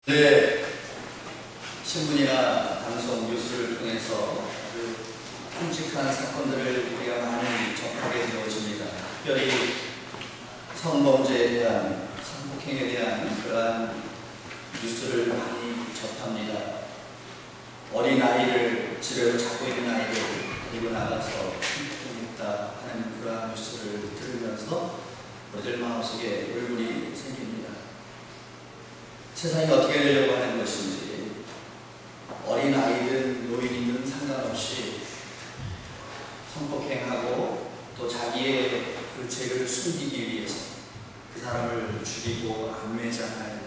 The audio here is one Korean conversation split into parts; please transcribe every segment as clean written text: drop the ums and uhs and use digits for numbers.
네, 신문이나 방송, 뉴스를 통해서 아주 끔찍한 사건들을 우리가 많이 접하게 되어집니다. 특별히 성범죄에 대한, 성폭행에 대한 그러한 뉴스를 많이 접합니다. 어린 아이를 집에서 자고 있는 아이를 데리고 나가서 성폭행했다 하는 그러한 뉴스를 들으면서 우리들 마음속에 울분이 생깁니다. 세상이 어떻게 되려고 하는 것인지, 어린 아이든 노인이든 상관없이 성폭행하고 또 자기의 그 죄를 숨기기 위해서 그 사람을 죽이고 안매장하는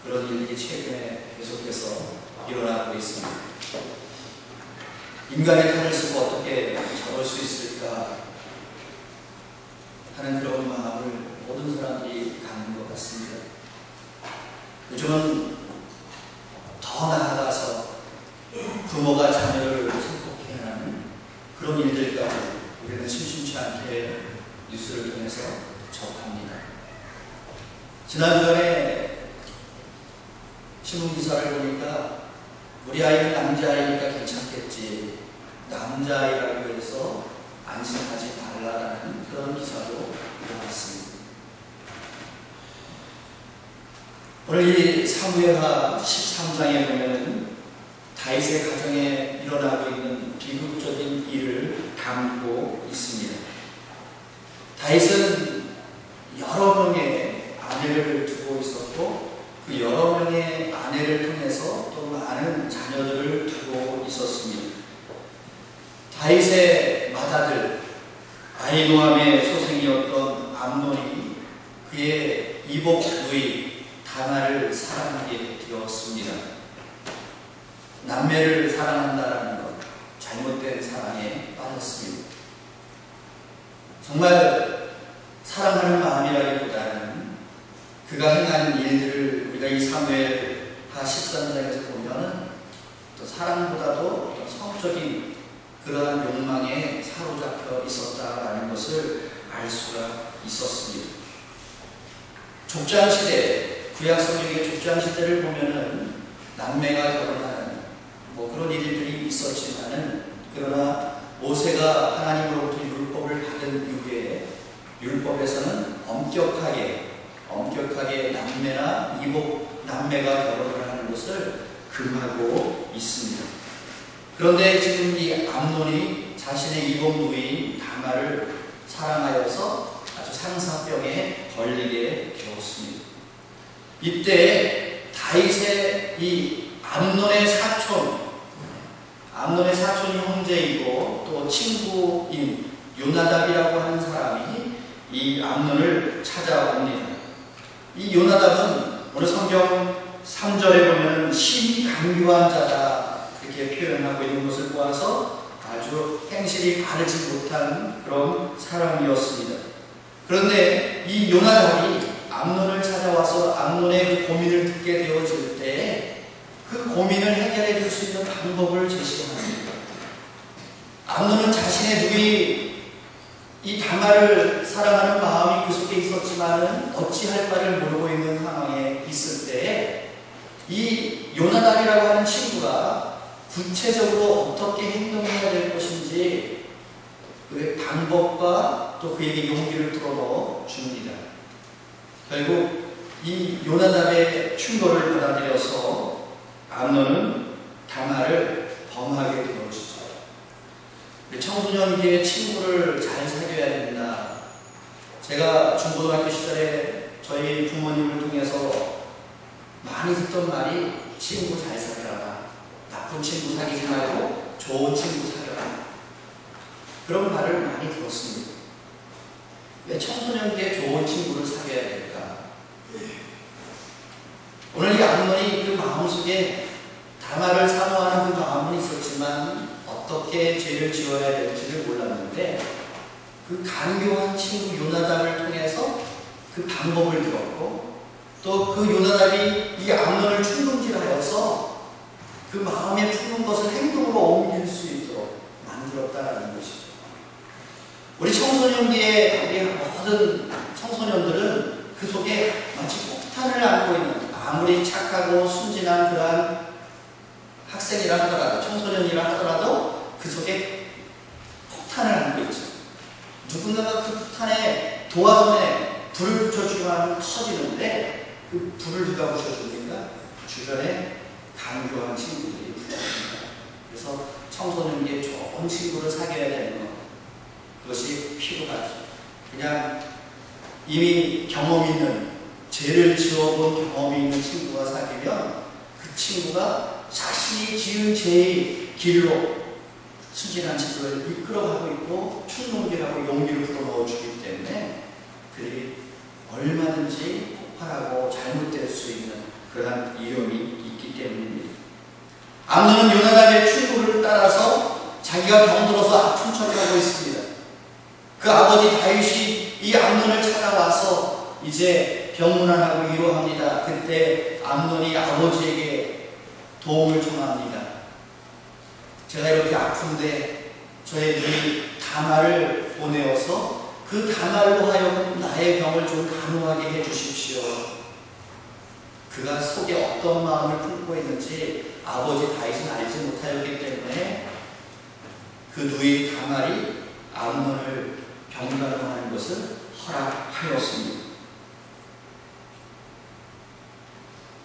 그런 일들이 최근에 계속해서 일어나고 있습니다. 인간의 칼을 쓰고 어떻게 잡을 수 있을까 하는 그런 마음을 모든 사람들이 갖는 것 같습니다. 요즘은 더 나아가서 부모가 자녀를 성폭행하는 그런 일들까지 우리는 심심치 않게 뉴스를 통해서 접합니다. 지난주에 신문기사를 보니까 우리 아이는 남자아이니까 괜찮겠지, 남자아이라고 해서 안심하지 말라라는 그런 기사도 나왔습니다. 오늘 이 사무엘하 13장에 보면 다윗의 가정에 일어나고 있는 비극적인 일을 담고 있습니다. 다윗은 여러 명의 아내를 두고 있었고 그 여러 명의 아내를 통해서 또 많은 자녀들을 두고 있었습니다. 다윗의 맏아들 아히노암의 소생이었던 암논이 그의 이복 누이 다나를 사랑하게 되었습니다. 남매를 사랑한다는 것, 잘못된 사랑에 빠졌습니다. 정말 사랑하는 마음이라기보다는 그가 행한 일들을 우리가 이 사무엘하 13장에서 보면 또 사랑보다도 또 성적인 그러한 욕망에 사로잡혀 있었다라는 것을 알 수가 있었습니다. 족장시대, 구약성경의 족장시대를 보면은 남매가 결혼하는 그런 일들이 있었지만은, 그러나 모세가 하나님으로부터 율법을 받은 이후에 율법에서는 엄격하게 남매나 이복 남매가 결혼을 하는 것을 금하고 있습니다. 그런데 지금 이 암논이 자신의 이복 누이인 다나를 사랑하여서 아주 상사병에 걸리게 되었습니다. 이때 다윗의 이 암논의 사촌 형제이고 또 친구인 요나답이라고 하는 사람이 이 암논을 찾아옵니다. 이 요나답은 오늘 성경 3절에 보면 심히 강교한 자다 이렇게 표현하고 있는 것을 보아서 아주 행실이 바르지 못한 그런 사람이었습니다. 그런데 이 요나답이 암논을 찾아와서 암논의 그 고민을 듣게 되어질 때 그 고민을 해결해 줄 수 있는 방법을 제시합니다. 암논은 자신의 누이 이 다나를 사랑하는 마음이 그 속에 있었지만은 어찌할 바를 모르고 있는 상황에 있을 때 이 요나답이라고 하는 친구가 구체적으로 어떻게 행동해야 될 것인지 그의 방법과 또 그에게 용기를 불어넣어 줍니다. 결국 이 요나답의 충고를 받아들여서 암논은 다나를 범하게 되어지죠. 청소년기에 친구를 잘 사귀어야 된다. 제가 중고등학교 시절에 저희 부모님을 통해서 많이 듣던 말이 친구 잘 사귀어라. 나쁜 친구 사귀지 말고 좋은 친구 사귀어라. 그런 말을 많이 들었습니다. 왜 청소년기에 좋은 친구를 사귀어야 될까? 오늘 이 암논이 그 마음속에 다나를 사모하는 그 마음은 있었지만 어떻게 죄를 지어야 될지를 몰랐는데 그 간교한 친구 요나답을 통해서 그 방법을 들었고 또 그 요나답이 이 암논을 충동질하여서 그 마음에 품은 것을 행동으로 옮길 수 있도록 만들었다는 것이죠. 우리 청소년기에 우리 모든 청소년들은 그 속에 마치 폭탄을 안고 있는 아무리 착하고 순진한 그러한 학생이라 하더라도, 청소년이라 하더라도 그 속에 폭탄을 안고 있죠. 누군가가 그 폭탄에 도화선에 불을 붙여주면 터지는데 그 불을 누가 붙여줍니까? 주변에 강교한 친구들이 붙여줍니다. 그래서 청소년기에 좋은 친구를 사귀어야 되는 것, 그것이 필요하죠. 그냥 이미 경험 있는, 죄를 지어본 경험이 있는 친구가 사귀면 그 친구가 자신이 지은 죄의 길로 순진한 친구를 이끌어가고 있고 충동기라고 용기를 불어넣어 주기 때문에 그들이 얼마든지 폭발하고 잘못될 수 있는 그러한 위험이 있기 때문입니다. 암논은 요나답의 충고를 따라서 자기가 병들어서 아픈 척을 하고 있습니다. 그 아버지 다윗이 이 암논을 찾아와서 이제 병문안하고 위로합니다. 그때 암논이 아버지에게 도움을 청합니다. 제가 이렇게 아픈데 저의 누이 다말을 보내어서 그 다말로 하여금 나의 병을 좀 간호하게 해주십시오. 그가 속에 어떤 마음을 품고 있는지 아버지 다윗은 알지 못하였기 때문에 그 누이 다말이 암논을 병간호하는 것을 허락하였습니다.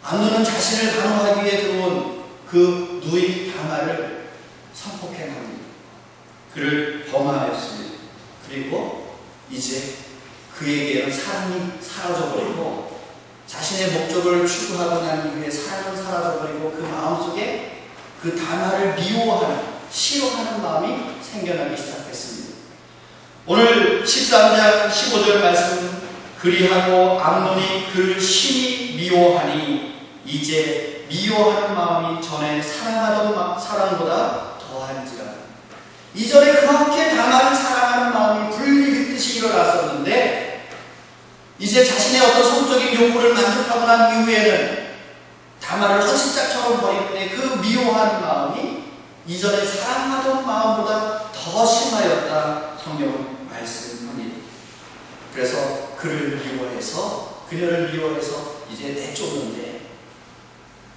암논은 자신을 간호하기 위해 들어온 그 누이 다말을 성폭행합니다. 그를 범하였습니다. 그리고 이제 그에게는 사랑이 사라져버리고 자신의 목적을 추구하고 난 이후에 사랑은 사라져버리고 그 마음속에 그 다말을 미워하는, 싫어하는 마음이 생겨나기 시작했습니다. 오늘 13장 15절 말씀, 그리하고 암논이 그를 심히 미워하니 이제 미워하는 마음이 전에 사랑하던 사랑보다 더한지라. 이전에 그렇게 다말을 사랑하는 마음이 불리듯이 일어났었는데 이제 자신의 어떤 성적인 요구를 만족하고 난 이후에는 다말을 헌신짝처럼 버리는데 그 미워하는 마음이 이전에 사랑하던 마음보다 더 심하였다 성경은 말씀합니다. 그래서 그를 미워해서, 그녀를 미워해서 이제 내쫓는데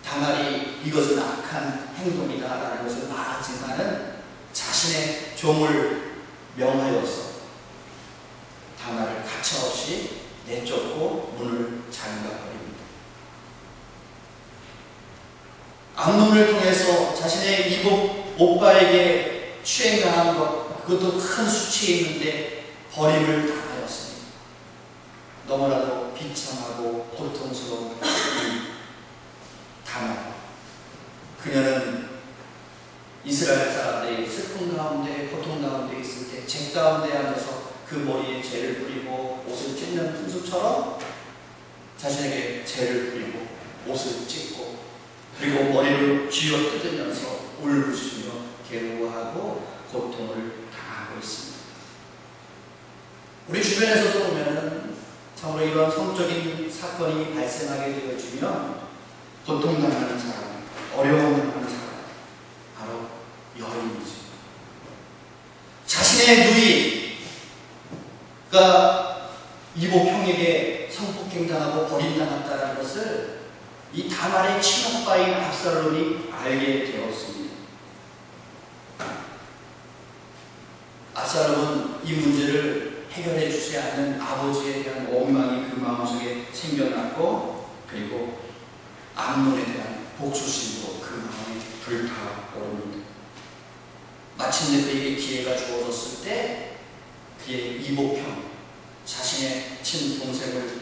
다말이 이것은 악한 행동이다라는 것을 말하지만은 자신의 종을 명하여서 다말을 가차없이 내쫓고 문을 잠가버립니다. 암논을 통해서 자신의 이복 오빠에게 추행당한 것, 그것도 큰 수치에 있는데 버림을 당하였습니다. 너무나도 비참하고 고통스러운 다말. 그녀는 이스라엘 사람들이 슬픔 가운데, 고통 가운데 있을 때 잭 가운데 앉아서 그 머리에 죄를 뿌리고 옷을 찢는 풍습처럼 자신에게 죄를 뿌리고 옷을 찢고 그리고 머리를 쥐어 뜯으면서 울부짖으며 괴로워하고 고통을 당하고 있습니다. 우리 주변에서도 보면은 참으로 이런 성적인 사건이 발생하게 되어지면 고통당하는 사람, 어려움당하는 사람, 바로 여인이죠. 자신의 누이가 이복 형에게 성폭행당하고 버림당했다는 것을 이 다말의 친오빠인 압살롬이 알게 되었습니다. 압살롬은 이 문제를 해결해 주지 않는 아버지에 대한 원망이 그 마음속에 생겨났고 그리고 암논에 대한 복수심으로 그 마음이 불타오릅니다. 마침내 그에게 기회가 주어졌을 때 그의 이복형, 자신의 친동생을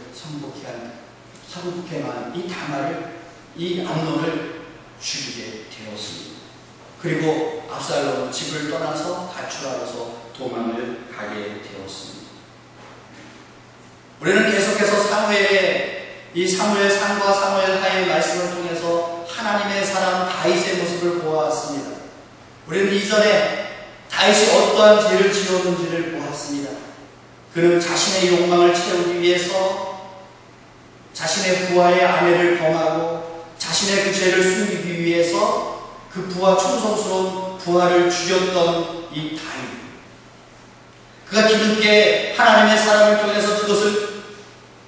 성폭행한 이 다말을, 이 암논을 죽이게 되었습니다. 그리고 압살롬은 집을 떠나서 가출하여서 도망을 가게 되었습니다. 우리는 계속해서 사무엘의 이 사무엘상과 사무엘하의 말씀을 통해서 하나님의 사람 다윗의 모습을 보아왔습니다. 우리는 이전에 다윗이 어떠한 죄를 지었는지를 보았습니다. 그는 자신의 욕망을 채우기 위해서 자신의 부하의 아내를 범하고 자신의 그 죄를 숨기기 위해서 그 부하 충성스러운 부하를 죽였던 이 다윗. 그가 뒤늦게 하나님의 사람을 통해서 그것을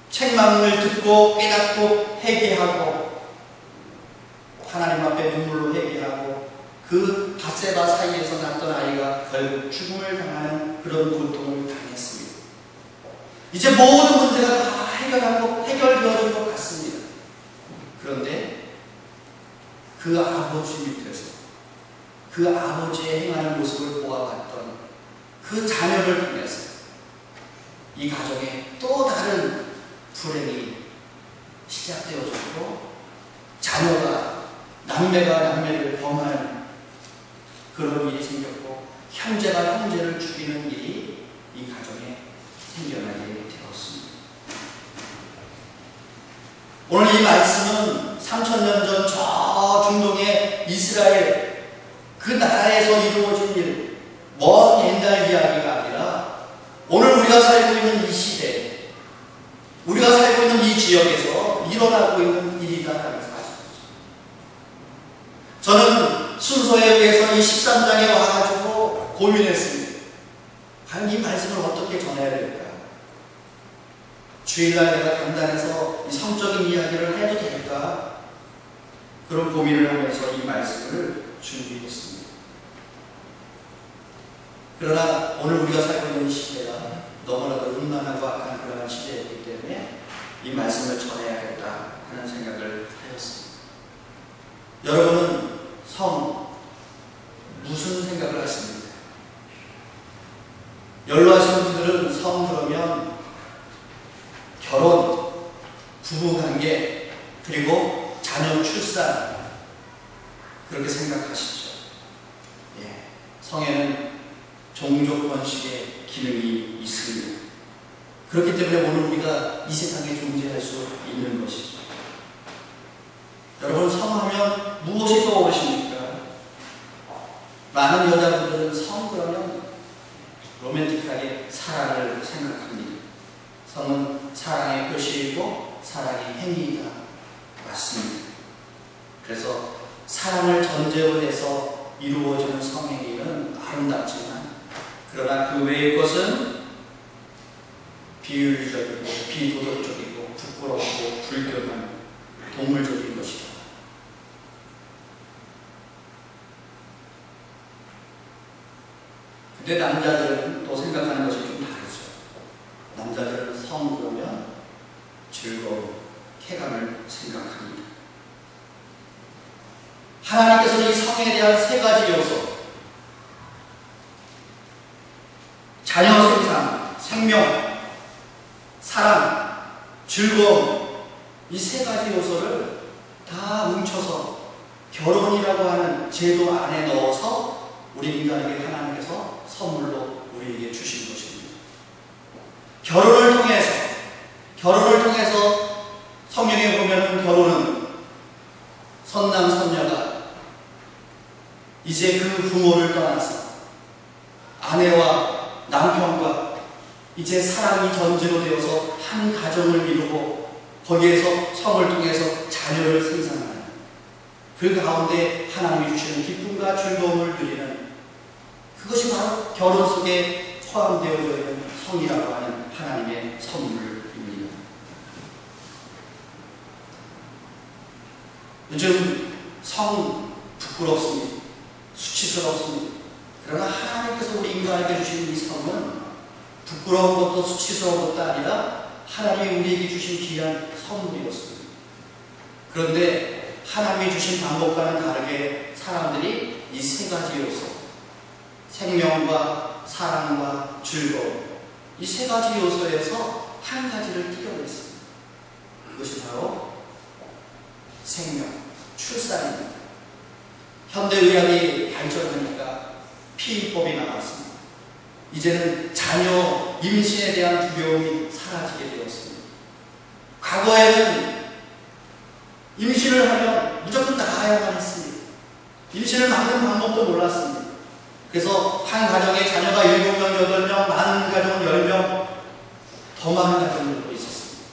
책망을 듣고 깨닫고 회개하고 하나님 앞에 눈물로 회개하고 그 밧세바 사이에서 낳던 아이가 결국 죽음을 당하는 그런 고통을 당했습니다. 이제 모든 문제가 다 해결되어진 것 같습니다. 그런데 그 아버지 밑에서 그 아버지의 행하는 모습을 보아봤던 그 자녀를 통해서 이 가정에 또 다른 불행이 시작되어졌고 자녀가 남매가 남매를 범하는 그런 일이 생겼고 형제가 형제를 죽이는 일이 이 가정에 생겨나게 되었습니다. 오늘 이 말씀은 3000년 전 저 중동의 이스라엘 그 나라에서 이루어진 일, 먼 옛날 이야기가 아니라 오늘 우리가 살고 있는 이 시대, 우리가 살고 있는 이 지역에서 일어나고 있는 일이다라는 사실이죠. 저는 순서에 의해서 이 13장에 와가지고 고민했습니다. 과연 이 말씀을 어떻게 전해야 될까? 주일날 내가 간단해서 이 성적인 이야기를 해도 될까? 그런 고민을 하면서 이 말씀을 준비했습니다. 그러나 오늘 우리가 살고 있는 시대가 너무나도 음란하고 악한 그러한 시대이기 때문에 이 말씀을 전해야겠다 하는 생각을 하였습니다. 여러분은 성 무슨 생각을 하십니까? 연로하신 분들은 성 그러면 결혼, 부부관계, 그리고 자녀 출산 그렇게 생각하시죠. 예, 성에는 종족 번식의 기능이 있습니다. 그렇기 때문에 오늘 우리가 이 세상에 존재할 수 있는 것이죠. 여러분 성하면 무엇이 떠오르십니까? 많은 여자분들은 성 그러면 로맨틱하게 사랑을 생각합니다. 성은 사랑의 표시이고 사랑의 행위이다. 맞습니다. 그래서 사랑을 전제로 해서 이루어지는 성행위는 아름답지만 그러나 그 외의 것은 비윤리적이고 비도덕적이고 부끄럽고 불결한 동물적인 것이다. 근데 남자들은 또 생각하는 것이 좀 다르죠. 남자들은 성 그러면 즐거움, 쾌감을 생각합니다. 하나님께서는 이 성에 대한 세 가지 요소, 자녀 생산, 생명, 사랑, 즐거움, 이 세 가지 요소를 다 뭉쳐서 결혼이라고 하는 제도 안에 넣어서 우리 인간에게 하나님께서 선물로 우리에게 주신 것입니다. 결혼을 통해서 성경에 보면 결혼은 선남 선녀가 이제 그 부모를 떠나서 아내와 남편과 이제 사랑이 전제로 되어서 한 가정을 이루고 거기에서 성을 통해서 자녀를 생산하는 그 가운데 하나님이 주시는 기쁨과 즐거움을 누리는 그것이 바로 결혼 속에 포함되어져 있는 성이라고 하는 하나님의 선물입니다. 요즘 성 부끄럽습니다. 수치스럽습니다. 그러나 하나님께서 우리 인간에게 주신 이 성은 부끄러운 것도 수치스러운 것도 아니라 하나님이 우리에게 주신 귀한 선물이었습니다. 그런데 하나님이 주신 방법과는 다르게 사람들이 이 세 가지 요소, 생명과 사랑과 즐거움, 이 세 가지 요소에서 한 가지를 띄어냈습니다. 그것이 바로 생명, 출산입니다. 현대의학이 발전하니까 피임법이 나왔습니다. 이제는 자녀 임신에 대한 두려움이 사라지게 되었습니다. 과거에는 임신을 하면 무조건 나가야만 했습니다. 임신을 막는 방법도 몰랐습니다. 그래서 한 가정에 자녀가 7명, 8명, 많은 가정은 10명, 더 많은 가정들도 있었습니다.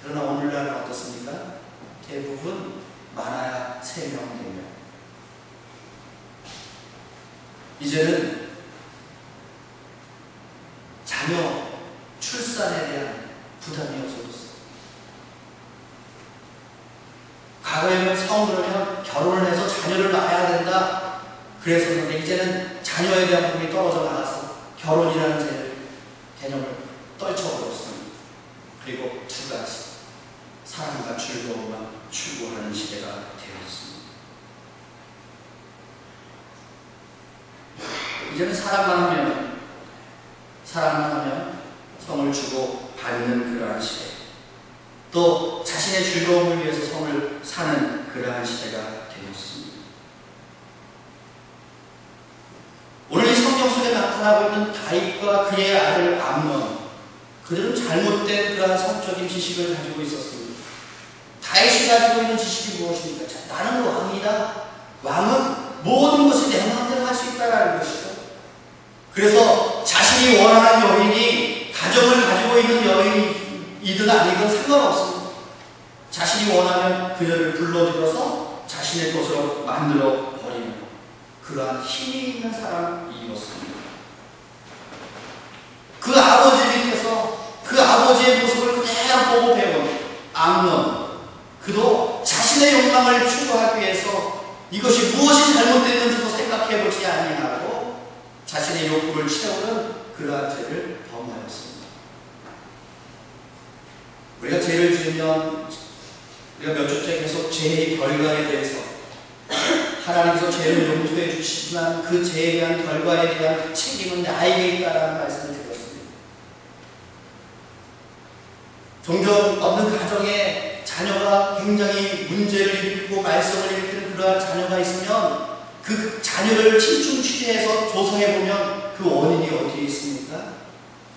그러나 오늘날은 어떻습니까? 대부분 많아야 3명, 4명. 이제는 자녀 출산에 대한 부담이 없어졌어요. 과거에는 성 그러면 되면 결혼을 해서 자녀를 낳아야 된다. 그랬었는데 이제는 자녀에 대한 부분이 떨어져 나가서 결혼이라는 개념을 떨쳐버렸습니다. 그리고 두 가지, 사랑과 즐거움만 추구하는 시대가 되었습니다. 이제는 사랑만 하면 성을 주고 받는 그러한 시대, 또 자신의 즐거움을 위해서 성을 사는 그러한 시대가 되었습니다. 오늘 이 성경 속에 나타나고 있는 다윗과 그의 아들 암논, 그들은 잘못된 그러한 성적인 지식을 가지고 있었습니다. 다윗이 가지고 있는 지식이 무엇입니까? 나는 왕이다. 왕은 모든 것을 내 마음대로 할 수 있다는 것이죠. 그래서 자신이 원하는 여인이 가정을 가지고 있는 여인이든 아니든 상관없습니다. 자신이 원하면 그녀를 불러들여서 자신의 것으로 만들어 버리는 그러한 힘이 있는 사람이었습니다. 그 아버지 밑에서 그 아버지의 모습을 그대로 보고 배운 암논, 그도 자신의 욕망을 추구하기 위해서 이것이 무엇이 잘못됐는지도 생각해보지 아니하고 자신의 욕구를 채우는 그러한 죄를 범하였습니다. 우리가 죄를 지으면 우리가 몇 주째 계속 죄의 결과에 대해서 하나님께서 죄를 용서해 주시지만 그 죄에 대한 결과에 대한 책임은 나에게 있다라는 말씀을 드렸습니다. 종종 어느 가정에 자녀가 굉장히 문제를 일으키고 말썽을 일으키는 그러한 자녀가 있으면 그 자녀를 집중 취재해서 조사해보면 그 원인이 어디에 있습니까?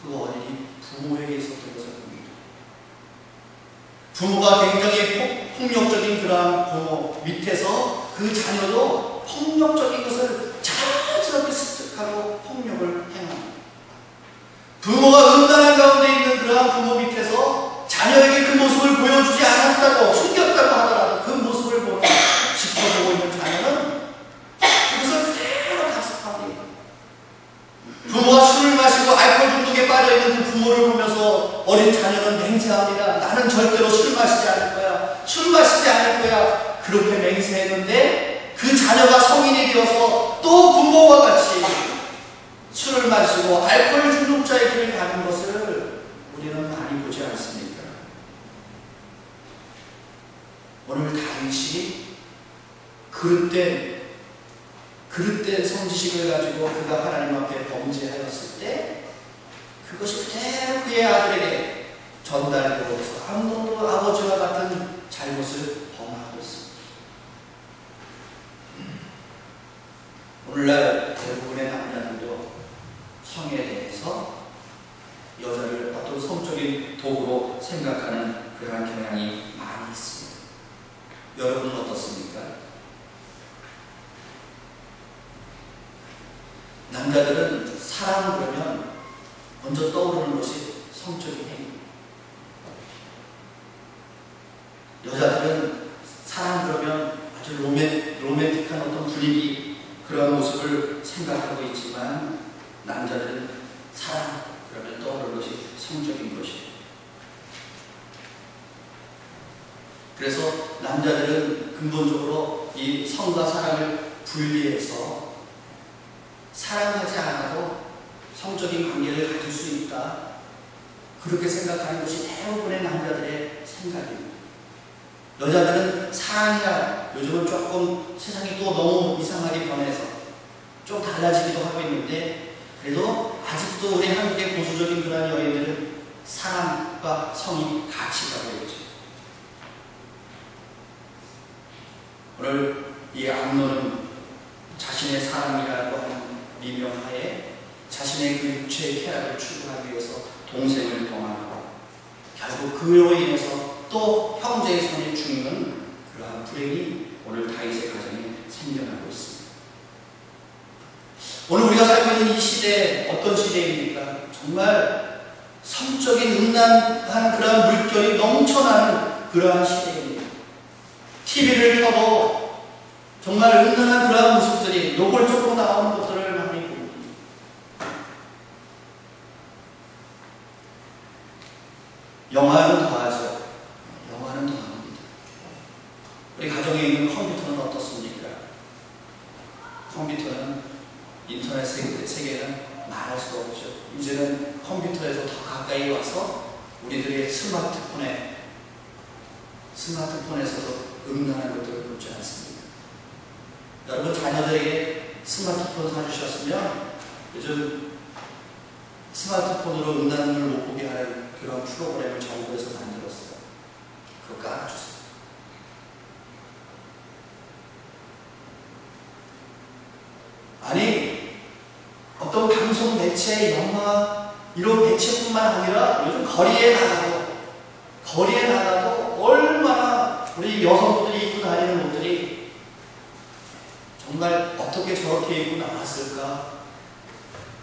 그 원인이 부모에게 있었던 것을 봅니다. 부모가 굉장히 폭력적인 그러한 부모 밑에서 그 자녀도 폭력적인 것을 자연스럽게 습득하고 폭력을 행합니다. 부모가 음란한 가운데 있는 그러한 부모 밑에서 자녀에게 그 모습을 보여주지 않았다고 숨겼다고 하더라도 그 모습을 보고 지켜보고 있는 자녀는 그것을 그대로 답습합니다. 부모가 술을 마시고 알코올 중독에 빠져있는 그 부모를 보면서 어린 자녀는 맹세합니다. 나는 절대로 술 마시지 않을 거야. 술 마시지 않을 거야. 그렇게 맹세했는데 그 자녀가 성인이 되어서 또 부모와 같이 술을 마시고 알코올 중독자의 길을 가는 것을 우리는 많이 보지 않습니까? 오늘 다윗이 그릇된 성지식을 가지고 그가 하나님 앞에 범죄하였을 때 그것이 그대로 그의 아들에게 전달되어서 암논도 아버지와 같은 잘못을 범하고 있습니다. 오늘날 대부분의 남자들도 성에 대해서 여자를 어떤 성적인 도구로 생각하는 그러한 경향이 많이 있습니다. 여러분은 어떻습니까? 남자들은 사랑을 그러면 먼저 떠오르는 것이 성적인 행위. 여자들은 사랑 그러면 아주 로맨틱한 어떤 분위기, 그런 모습을 생각하고 있지만 남자들은 사랑 그러면 떠오르는 것이 성적인 것이에요. 그래서 남자들은 근본적으로 이 성과 사랑을 분리해서 사랑하지 않아도 성적인 관계를 가질 수 있다, 그렇게 생각하는 것이 대부분의 남자들의 생각입니다. 여자들은 사랑이야, 요즘은 조금 세상이 또 너무 이상하게 변해서 좀 달라지기도 하고 있는데 그래도 아직도 우리 한국의 보수적인 그런 여인들은 사랑과 성이 같이 가고 있죠. 오늘 이 암논은 자신의 사랑이라고 하는 미명하에 자신의 그 육체의 쾌락을 추구하기 위해서 동생을 범하고 결국 그로 인해서 또 형제의 손에 죽는 그러한 불행이 오늘 다윗의 가정에 생겨나고 있습니다. 오늘 우리가 살고 있는 이 시대 어떤 시대입니까? 정말 성적인 음란한 그러한 물결이 넘쳐나는 그러한 시대입니다. TV를 켜도 정말 음란한 그러한 모습들이 노골적으로 나오는 것들을 많이 봅니다. 영화는 더하죠. 영화는 더합니다. 우리 가정에 있는 컴퓨터는 컴퓨터는 어떻습니까? 컴퓨터는 인터넷 세계는 말할 수가 없죠. 이제는 컴퓨터에서 더 가까이 와서 우리들의 스마트폰에서도 음란한 것들을 보지 않습니다. 여러분 자녀들에게 스마트폰 사주셨으면 요즘 스마트폰으로 음란을 못 보게 하는 그런 프로그램을 정부에서 만들었어요. 그거 깔아주세요. 아니 어떤 방송 매체, 영화 이런 매체뿐만 아니라 요즘 거리에 나가도 얼마나 우리 여성들이 입고 다니는 옷들이 정말 어떻게 저렇게 입고 나왔을까?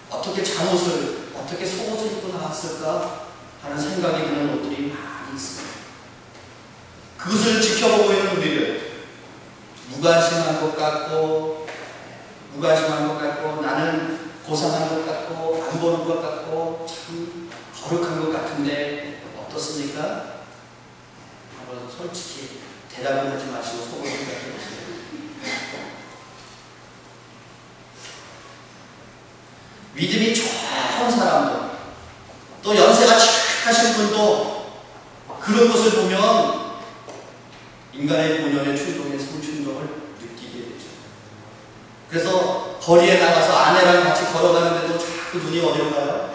어떻게 잠옷을, 어떻게 속옷을 입고 나왔을까? 하는 생각이 드는 옷들이 많이 있습니다. 그것을 지켜보고 있는 우리를 무관심한 것 같고 나는 고상한 것 같고 안 보는 것 같고 참 거룩한 것 같은데 어떻습니까? 한번 솔직히 대답을 하지 마시고 속으로 생각해 보세요. 믿음이 좋은 사람들, 또 연세가 지긋하신 분도 그런 것을 보면 인간의 본연의 충동의 성충동을 느끼게 되죠. 그래서 거리에 나가서 아내랑 같이 걸어가는데도 자꾸 눈이 어디로 가요?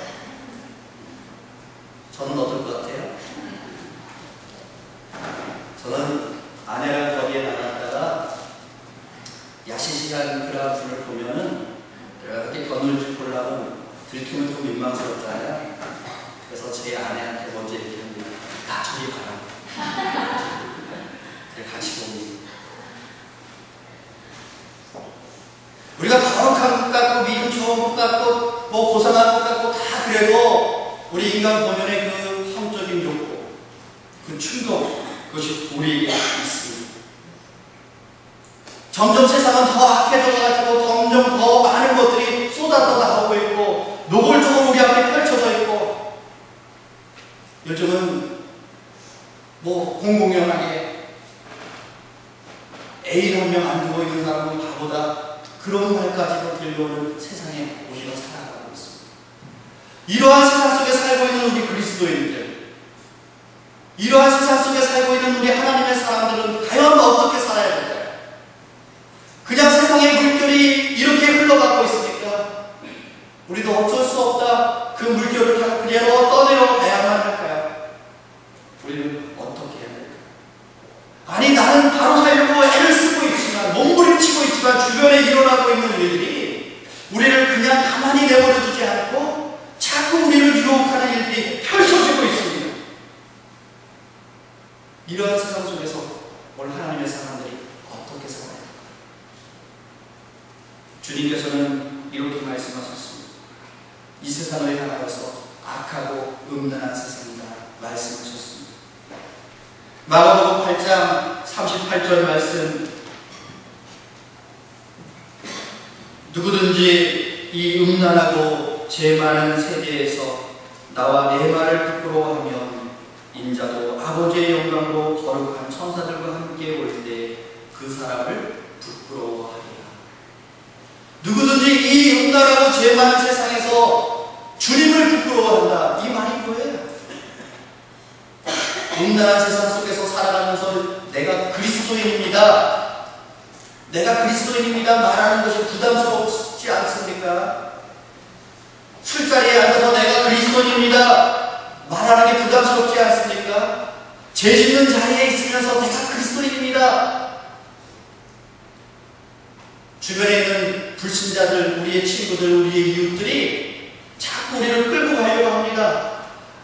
저는 어떨 것 같아요? 저는 아내랑 거리에 나갔다가 야시시한 그런 분을 보면은 이렇게 견울질 보려면 들키면 좀 민망스럽잖아요. 그래서 제 아내한테 먼저 얘기했는데 나 저리 가라. 그래 같이 봅니다. 우리가 거룩한 것 같고 믿음 좋은 것 같고 뭐 고상한 것 같고 다 그래도 우리 인간 본연의 그 성적인 욕구, 그 충동, 그것이 우리에게 있습니다. 점점 세상은 더 악해져가지고 점점 더 많은 것들이 쏟아져 나오고 있고 노골적으로 우리 앞에 펼쳐져 있고 요즘은 뭐 공공연하게 애인 한 명 안 두고 있는 사람은 바보다 그런 말까지도 들려오는 세상에 우리가 살아가고 있습니다. 이러한 세상 속에 살고 있는 우리 그리스도인들, 이러한 세상 속에 살고 있는 우리 하나님의 사람들은 과연 어떻게 살아야 될까요? 그냥 세상의 물결이 이렇게 흘러가고 있으니까 우리도 어쩔 수 없다. 그 물결을 타고 그대로 떠내려가야만 할까요? 우리는 어떻게 해야 될까요? 아니 나는 바로 살려고 애를 쓰고 있지만 몸부림치고 있지만 주변에 일어나고 있는 일들이 우리를 그냥 가만히 내버려 두지 않고 자꾸 우리를 유혹하는 일들이 펼쳐지고 있습니다. 이러한 세상 속에서 오늘 하나님의 사람들이 어떻게 살아야 할까요? 주님께서는 이렇게 말씀하셨습니다. 이 세상을 향하여서 악하고 음란한 세상이다 말씀하셨습니다. 마가복음 8장 38절 말씀, 누구든지 이 음란하고 죄 많은 세대에서 나와 내 말을 부끄러워하면 인자도 아버지의 영광으로 거룩한 천사들과 함께 올 때 그 사람을 부끄러워하리라. 누구든지 이 음란하고 죄 많은 세상에서 주님을 부끄러워한다. 이 말이 뭐예요? 음란한 세상 속에서 살아가면서 내가 그리스도인입니다 말하는 것이 부담스럽지 않습니까? 술자리에 앉아서 내가 그리스도인입니다 말하는 게 부담스럽지 않습니까? 죄 짓는 자리에 있으면서 내가 그리스도인입니다. 주변에 있는 불신자들, 우리의 친구들, 우리의 이웃들이 자꾸 우리를 끌고 가려고 합니다.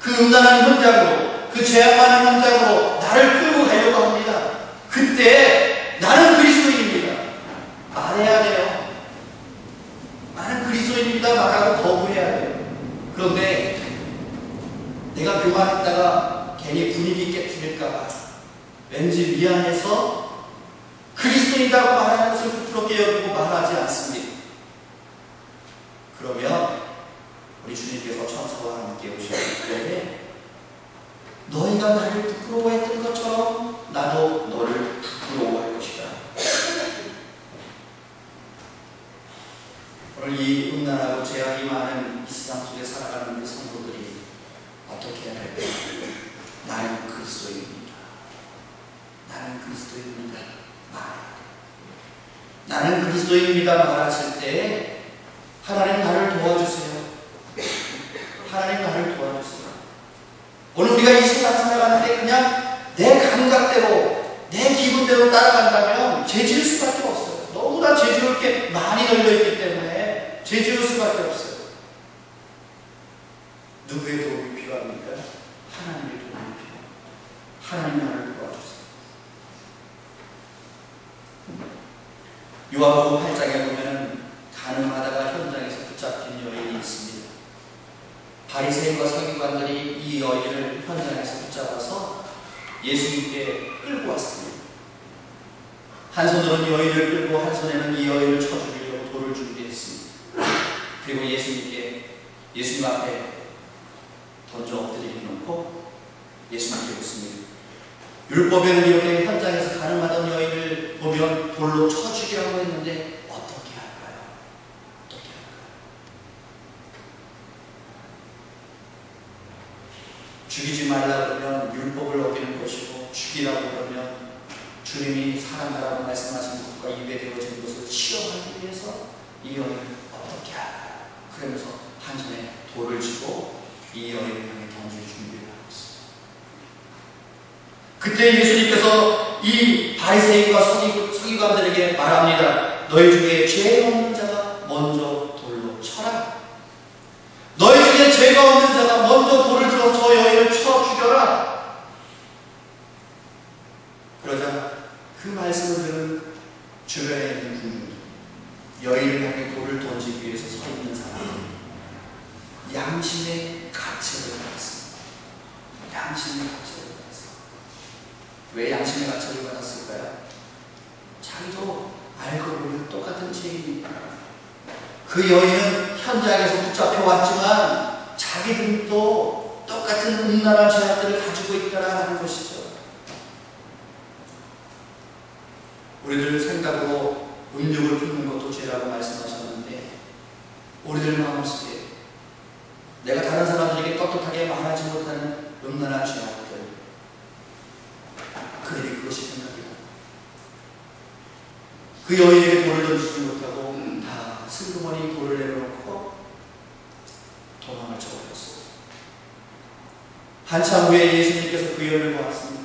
그 음란한 현장으로, 그 죄악 많은 현장으로 나를 끌고 가려고 합니다. 그때 나는 그리스도인입니다 말해야 돼요. 나는 그리스도인입니다 말하고 거부해야 돼요. 그런데 내가 그 말했다가 괜히 분위기 깨뜨릴까봐 왠지 미안해서 그리스도인이라고 말하는 것을 부끄럽게 여기고 말하지 않습니다. 그러면 우리 주님께서 천사와 함께 오셨기 때문에 너희가 나를 부끄러워했던 것처럼 나도 너를 부끄러워할 것이다. 오늘 이 음란하고 죄악이 많은 이 세상 속에 살아가는 우리 성도들이 어떻게 해야 할까요? 나는 그리스도입니다. 나는 그리스도입니다. 나는 그리스도입니다 말하실 때 하나님 나를 도와주세요. 하나님 나를 도와주세요. 오늘 우리가 이 세상 살아가는데 그냥 내 감각대로 내 기분대로 따라간다면 죄지을 수밖에 없어요. 너무나 죄지을 게 많이 널려있기 때문에 죄지을 수밖에 없어요. 누구의 도움이 필요합니까? 하나님의 도움이 필요합니다. 하나님 나를 도와주세요. 요한복음 8장에 보면 가늠하다가 현장에서 붙잡힌 여인이 있습니다. 바리새인과 서기관들이 이 여인을 현장에서 붙잡아서 예수님께 끌고 왔습니다. 한 손으로는 여인을 끌고 한 손에는 이 여인을 쳐 죽이려고 돌을 준비했습니다. 그리고 예수님 앞에 던져 엎드리게 놓고 예수님께 묻습니다. 율법에는 이렇게 현장에서 가늠하던 여인을 보면 돌로 쳐 죽이라고 했는데 어떻게 할까요? 어떻게 할까요? 죽이지 말라 그러면 율법을 어기는 것이고, 죽이라고 그러면 주님이 사랑하라고 말씀하신 것과 입에 되어진 것을 치워하기 위해서 이 여인을 어떻게 할까요? 그러면서 한 손에 돌을 쥐고 이 여인을 향해 던질 준비를 하고 있습니다. 그때 예수님께서 이 바리새인과 서기관들에게 말합니다. 너희 중에 죄 없는 자가 먼저 돌로 쳐라. 너희 중에 죄가 없는 자가 먼저 돌을 들어 저 여인을 쳐 죽여라. 그러자 그 말씀을 들은 주변에 있는 분들, 여인을 향해 돌을 던지기 위해서 서 있는 사람은 양심의 가책을 받았습니다. 양심의 가책을 받았습니다. 왜 양심의 가책을 받았을까요? 자기도 알고 보면 똑같은 죄입니다. 그 여인은 현장에서 붙잡혀 왔지만 자기들도 똑같은 음란한 죄악들을 가지고 있다라는 것이죠. 우리들 생각으로 음욕을 품는 것도 죄라고 말씀하셨는데, 우리들 마음속에 내가 다른 사람들에게 떳떳하게 말하지 못하는 음란한 죄악들, 그들이 그것이 생각이 납니다. 그 여인에게 돌을 던지지 못하고 다 슬그머니 돌을 내려놓고 도망을 쳐버렸어요. 한참 후에 예수님께서 그 여인을 보았습니다.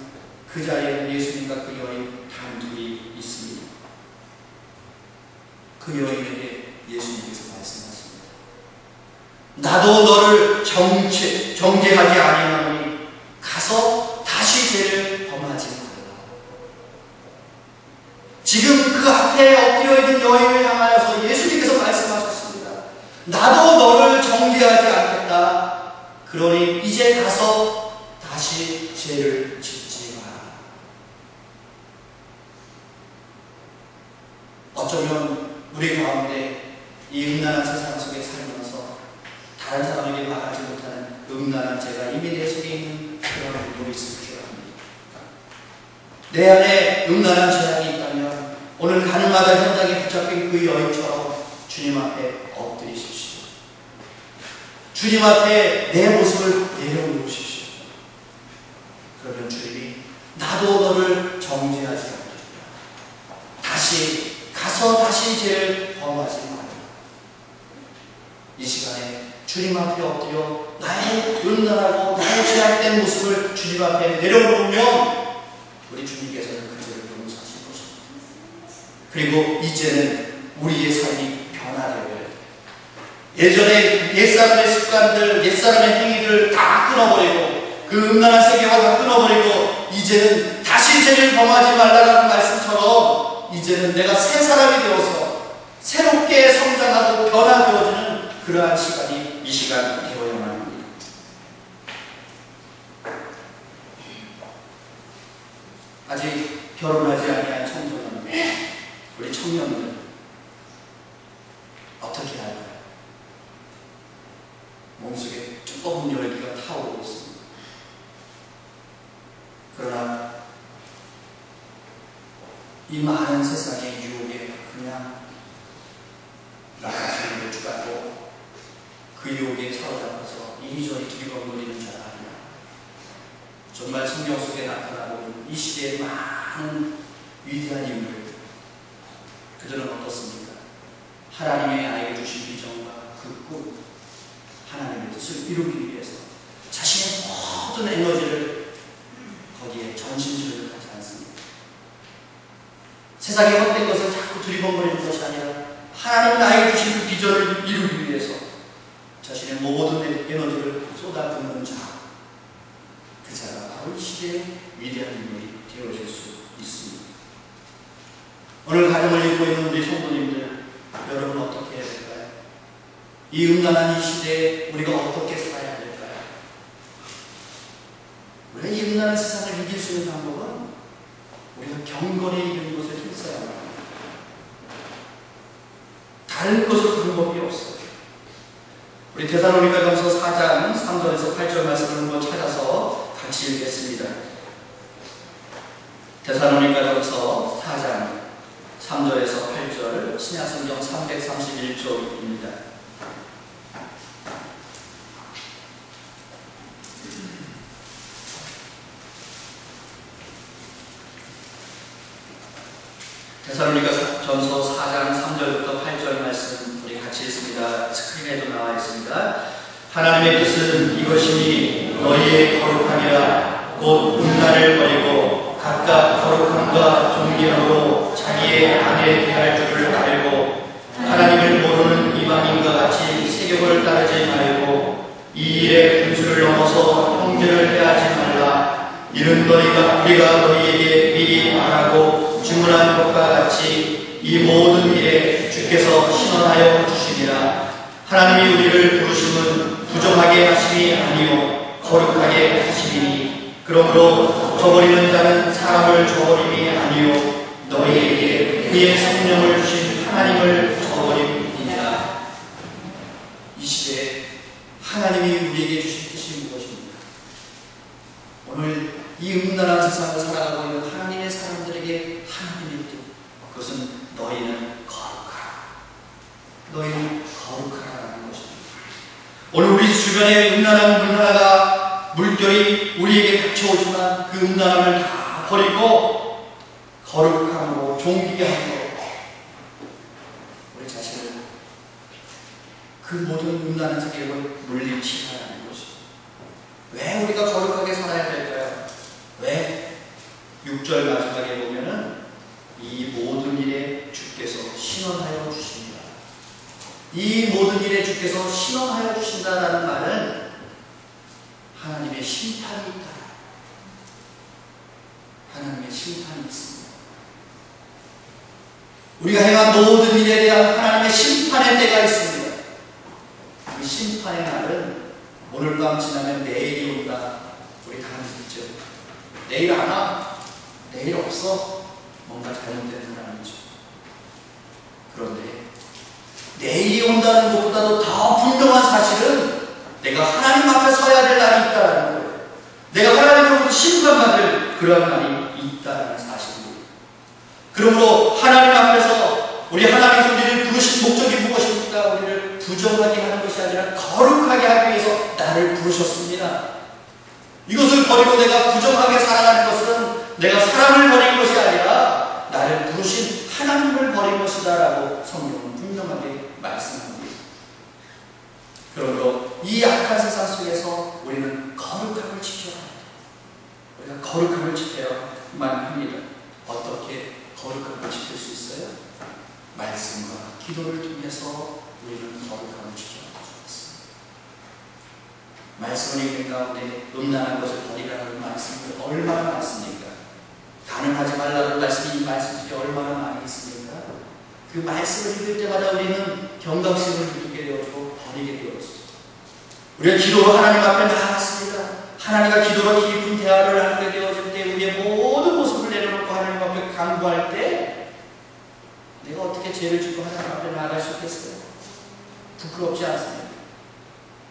그 자리에는 예수님과 그 여인 단둘이 있습니다. 그 여인에게 예수님께서 말씀하십니다. 나도 너를 정죄하지 아니하노니 가서 다시 죄를 범하지 말라. 지금 그 앞에 엎드려 있는 여인을 향하여서 예수님께서 말씀하셨습니다. 나도 너를 정죄하지 않겠다. 그러니 이제 가서 다시 죄를 짓지 마라. 어쩌면 우리 가운데 이 음란한 세상 속에 살면서 다른 사람에게 말하지 못하는 음란한 죄가 이미 내 속에 있는 그런 분도 있을 줄 압니다. 내 안에 음란한 죄악이 있다면 오늘 가늠하다 현장에 붙잡힌 그 여인처럼 주님 앞에 엎드리십시오. 주님 앞에 내 모습을 내려놓으십시오. 그러면 주님이 나도 너를 정죄하지 않겠다. 가서 다시 죄를 범하지 마라. 이 시간에 주님 앞에 엎드려 나의 음란하고 나의 죄악된 모습을 주님 앞에 내려놓으면 우리 주님께서는 그 죄를 용서하실 것입니다. 그리고 이제는 우리의 삶이 변화되어야 돼요. 예전에 옛사람의 습관들, 옛사람의 행위들 다 끊어버리고 그 음란한 세계와 다 끊어버리고 이제는 다시 죄를 범하지 말라는 말씀처럼 이제는 내가 새 사람이 되어서 새롭게 성장하고 변화되어지는 그러한 시간이 이 시간 되어야만 합니다. 아직 결혼하지 아니한 청소년들, 우리 청년들 어떻게 할까요? 몸속에 뜨거운 열기가 타오르고 있습니다. 그러나 이 많은 세상의 유혹에 그냥 나가시는 유혹에 사로잡혀서 이리저리 두리번거리는 자가 아니라 정말 성경 속에 나타나는 이 시대의 많은 위대한 인물, 그들은 어떻습니까? 하나님의 나에게 주신 비전과 그 꿈, 하나님의 뜻을 이루기 위해서 자신의 모든 에너지를 거기에 전심전력을 하지 않습니다. 세상의 헛된 것을 자꾸 두리번거리는 것이 아니라 하나님이 나에게 주신 그 비전을 이루기 위해서 자신의 모든 에너지를 쏟아붓는 자, 그 자가 바로 이 시대의 위대한 인물이 되어질 수 있습니다. 오늘 가정을 이루고 있는 우리 성도님들, 여러분 어떻게 해야 될까요? 이 음란한 이 시대에 우리가 어떻게 살아야 될까요? 우리가 이 음란한 세상을 이길 수 있는 방법은 우리가 경건에 이르는 것을 힘써야 합니다. 다른 것으로 방법이 없어요. 우리 데살로니가전서 4장 3절에서 8절 말씀을 한번 찾아서 같이 읽겠습니다. 데살로니가전서 4장 3절에서 8절, 신약성경 331쪽입니다. 데살로니가전서 4장 3절부터 8절 말씀 우리 같이 읽습니다. 스크린에도 나와 있습니다. 하나님의 뜻은 이것이니 너희의 거룩함이라 곧 음란을 버리고 각각 거룩함과 존귀함으로 자기의 아내 대할 줄을 알고 하나님을 모르는 이방인과 같이 세욕을 따르지 말고 이 일에 분수를 넘어서 형제를 해하지 말라. 이는 우리가 너희에게 미리 말하고 주문한 것과 같이 이 모든 일에 주께서 신원하여 주시니라. 하나님이 우리를 부르심은 부정하게 하심이 아니요 거룩하게 하심이니 그러므로 저버리는 자는 사람을 저버림이 아니요 너희에게 그의 성령을 주신 하나님을 저버림이니라. 이 시대에 하나님이 우리에게 주신 뜻이 무엇입니까? 오늘 이 음란한 세상을 살아가고 있는 하나님의 사람들에게 하나님의 뜻, 그것은 너희는 거룩하라. 너희는 거룩하라는 것입니다. 오늘 우리 주변에 음란한 문화가 물결이 우리에게 닥쳐오지만 그 음란함을 다 버리고 거룩함으로 존귀함으로 우리 자신을 그 모든 음란한 세계를 물리치어야 하는 것입니다. 왜 우리가 거룩하게 살아야 될까요? 왜? 6절 마지막에 보면은 이 모든 일에 주께서 신원하여 주신다. 이 모든 일에 주께서 신원하여 주신다라는 말은 하나님의 심판이 있다. 하나님의 심판이 있습니다. 우리가 행한 모든 일에 대한 하나님의 심판의 때가 있습니다. 그 심판의 날은 오늘 밤 지나면 내일이 온다. 우리 다 믿죠. 내일 안 와? 내일 없어? 뭔가 잘못된 사람이죠. 그런데 내일이 온다는 것보다도 더 분명한 사실은 내가 하나님 앞에 서야 될 날이 있다는 거예요. 내가 하나님으로부터 심판받을 그런 날이 있다는 사실입니다. 그러므로 하나님 앞에서 우리 하나님께서 우리를 부르신 목적이 무엇입니까? 우리를 부정하게 하는 것이 아니라 거룩하게 하기 위해서 나를 부르셨습니다. 이것을 버리고 내가 부정하게 살아가는 것은 내가 사람을 버린 것이 아니라 나를 부르신 하나님을 버린 것이다 라고 성경은 분명하게 말씀합니다. 그러므로 이 악한 세상 속에서 우리는 거룩함을 지켜야 합니다. 우리가 거룩함을 지켜야만 합니다. 어떻게 거룩함을 지킬 수 있어요? 말씀과 기도를 통해서 우리는 거룩함을 지켜야 합니다. 말씀을 읽는 가운데 음란한 것을 버리라는 말씀을 얼마나 많습니까? 가능하지 말라는 말씀이 이 말씀 속에 얼마나 많이 있습니까? 그 말씀을 읽을 때마다 우리는 경각심을 느끼게 되어지고 버리게 되어지죠. 우리가 기도로 하나님 앞에 나아갔습니다. 하나님과 기도로 깊은 대화를 하게 되어질 때 우리의 모든 모습을 내려놓고 하나님 앞에 간구할 때 내가 어떻게 죄를 짓고 하나님 앞에 나아갈 수 있겠어요? 부끄럽지 않습니다.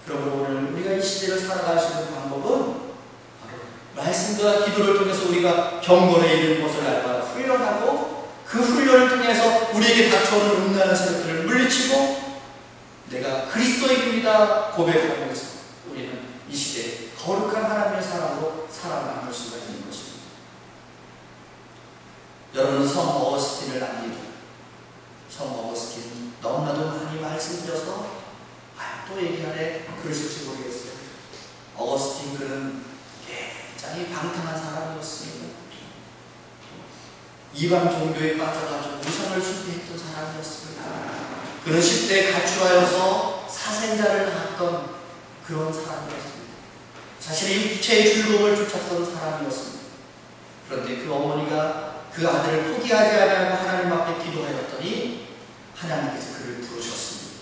그러므로 오늘 우리가 이 시대를 살아갈 수 있는 방법은 바로 말씀과 기도를 통해서 우리가 경건에 이르는 것을 날마다 훈련하고 그 훈련을 통해서 우리에게 닥쳐오는 음란한 세력들을 물리치고 내가 그리스도인입니다 고백하면서 우리는 이 시대에 거룩한 하나님의 사람으로 살아남을 수가 있는 것입니다. 여러분은 성 어거스틴을 압니다. 성 어거스틴은 너무나도 많이 말씀드려서 또 얘기하래 그러실지 모르겠어요. 어거스틴 그는 굉장히 방탕한 사람이었습니다. 이방 종교에 빠져가지고 우상을 숭배했던 사람이었습니다. 그는 10대에 가출하여서 사생자를 낳았던 그런 사람이었습니다. 자신의 육체의 즐거움을 쫓았던 사람이었습니다. 그런데 그 어머니가 그 아들을 포기하지 않고 하나님 앞에 기도하였더니 하나님께서 그를 부르셨습니다.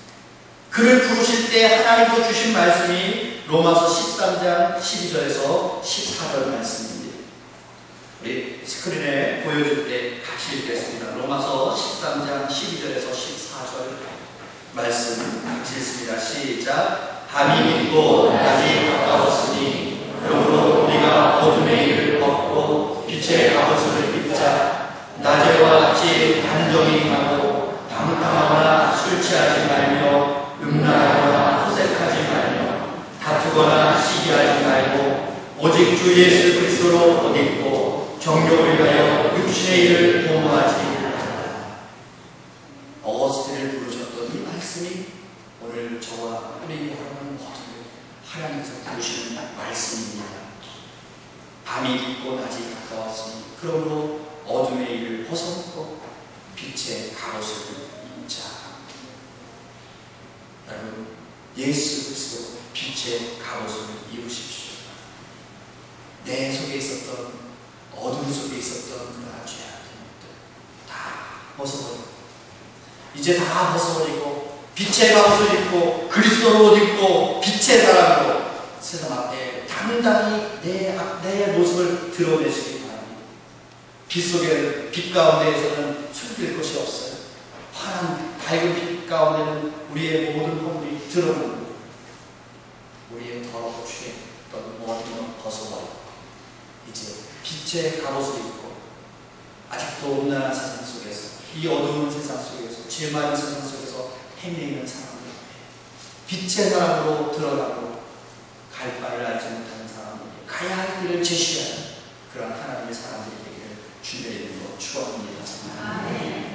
그를 부르실 때 하나님께서 주신 말씀이 로마서 13장 12절에서 14절 말씀입니다. 우리 스크린에 보여줄 때 같이 읽겠습니다. 로마서 13장 12절에서 14절 말씀 같이 읽습니다. 시작. 밤이 깊고 낮이 가까웠으니 그러므로 우리가 어둠의 일을 벗고 빛의 갑옷을 입자. 낮에와 같이 단정히 하고 방탕하거나 술 취하지 말며 음란하거나 호색하지 말며 다투거나 시기하지 말고 오직 주 예수 그리스도로 옷 입고 정욕을 위하여 육신의 일을 도모하지 말라. 어거스틴을 부르셨던 이 말씀이 오늘 저와 우리 여러분 모두 하나님께서 부르시는 말씀입니다. 밤이 깊고 낮이 가까웠으니 그러므로 어둠의 일을 벗어놓고 빛의 갑옷을 입자. 여러분 예수 그리스도 빛의 갑옷을 입으십시오. 내 속에 있었던 어둠 속에 있었던 그러한 죄악들 다 벗어버리고 이제 다 벗어버리고 빛의 갑옷을 입고 그리스도로 옷 입고 빛의 사람으로 세상 앞에 당당히 내 모습을 드러내시기 바랍니다. 빛 속에 빛 가운데에서는 숨길 것이 없어요. 환한 밝은 빛 가운데는 우리의 모든 허물이 드러나고 우리의 더럽고 취했던 모든 것 벗어버리고 이제 빛의 갑옷을 입고 아직도 음란한 세상 속에서 이 어두운 세상 속에서 죄 많은 세상 속에서 헤매이는 사람들 빛의 사람으로 드러나고 갈 바를 알지 못하는 사람들이 가야 할 길을 제시하는 그런 하나님의 사람들이 되기를 주님의 이름으로 축원합니다.